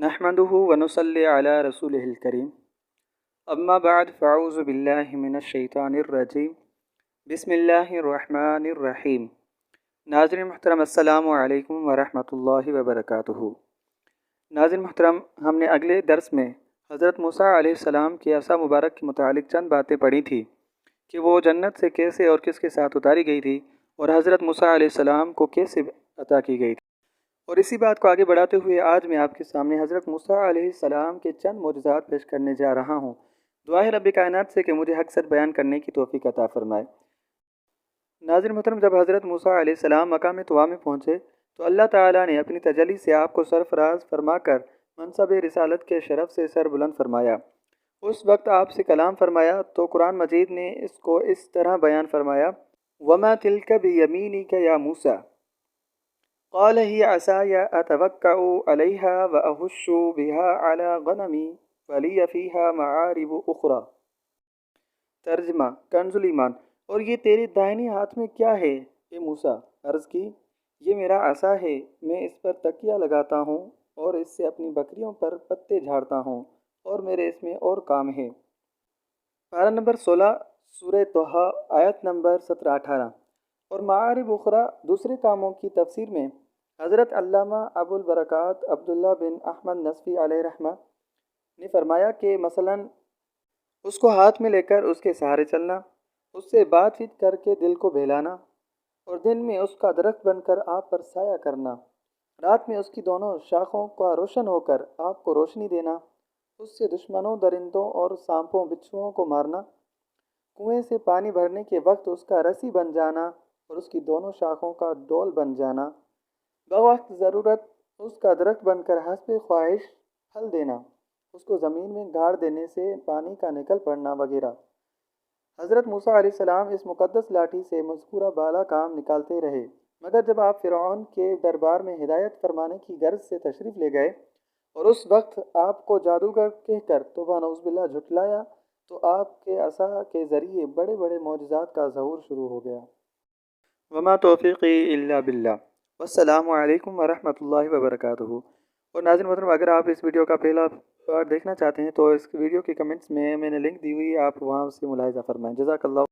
نحمده ونصلي على رسوله الكريم اما بعد فاعوذ باللہ من الشیطان الرجیم بسم اللہ الرحمن الرحیم۔ ناظرین محترم، السلام علیکم ورحمۃ اللہ وبرکاتہ۔ ناظرین محترم، ہم نے اگلے درس میں حضرت موسیٰ علیہ السلام کی عصا مبارک کے متعلق چند باتیں پڑھی تھی کہ وہ جنت سے کیسے اور کس کے ساتھ اتاری گئی تھی اور حضرت موسیٰ علیہ السلام کو کیسے عطا کی گئی تھی۔ اور اسی بات کو آگے بڑھاتے ہوئے آج میں آپ کے سامنے حضرت موسیٰ علیہ السلام کے چند معجزات پیش کرنے جا رہا ہوں۔ دعا ہے رب کائنات سے کہ مجھے حق سچ بیان کرنے کی توفیق عطا فرمائے۔ ناظرین محترم، جب حضرت موسیٰ علیہ السلام مقام طوا میں پہنچے تو اللہ تعالیٰ نے اپنی تجلی سے آپ کو سرفراز فرما کر منصب رسالت کے شرف سے سر بلند فرمایا۔ اس وقت آپ سے کلام فرمایا تو قرآن مجید نے اس کو اس طرح بیان فرمایا: وَمَا تِلْكَ بِيَمِينِكَ يَا مُوسَىٰ قال هي عصاي أتوكأ عليها وأهش بها على غنمي ولي فيها معارب أخرى۔ ترجمہ: کنز الایمان: اور یہ تیرے دائیں ہاتھ میں کیا ہے اے موسیٰ؟ عرض کی: یہ میرا عصا ہے، میں اس پر تکیہ لگاتا ہوں اور اس سے اپنی بکریوں پر پتے جھاڑتا ہوں اور میرے اس میں اور کام ہے۔ پارہ نمبر 16 سورہ طٰہٰ آیت نمبر 17-18۔ اور معارب اخرى دوسرے کاموں کی تفسیر میں حضرت علامہ ابو البرکات عبداللہ بن احمد نصفی علیہ رحمہ نے فرمایا کہ مثلاً اس کو ہاتھ میں لے کر اس کے سہارے چلنا، اس سے بات چیت کر کے دل کو بہلانا، اور دن میں اس کا درخت بن کر آپ پر سایہ کرنا، رات میں اس کی دونوں شاخوں کا روشن ہو کر آپ کو روشنی دینا، اس سے دشمنوں، درندوں اور سانپوں بچھوؤں کو مارنا، کنویں سے پانی بھرنے کے وقت اس کا رسی بن جانا اور اس کی دونوں شاخوں کا ڈول بن جانا، بوقت ضرورت اس کا درخت بن کر حسب خواہش پھل دینا، اس کو زمین میں گاڑ دینے سے پانی کا نکل پڑنا وغیرہ۔ حضرت موسیٰ علیہ السلام اس مقدس لاٹھی سے مذکورہ بالا کام نکالتے رہے، مگر جب آپ فرعون کے دربار میں ہدایت فرمانے کی غرض سے تشریف لے گئے اور اس وقت آپ کو جادوگر کہہ کر توبہ نعوذ باللہ جھٹلایا تو آپ کے عصا کے ذریعے بڑے بڑے معجزات کا ظہور شروع ہو گیا۔ وما توفیقی الا باللہ، والسلام علیکم ورحمۃ اللہ وبرکاتہ۔ اور ناظرین محترم، اگر آپ اس ویڈیو کا پہلا پارٹ دیکھنا چاہتے ہیں تو اس ویڈیو کے کمنٹس میں نے لنک دی ہوئی، آپ وہاں سے ملاحظہ فرمائیں۔ جزاک اللہ۔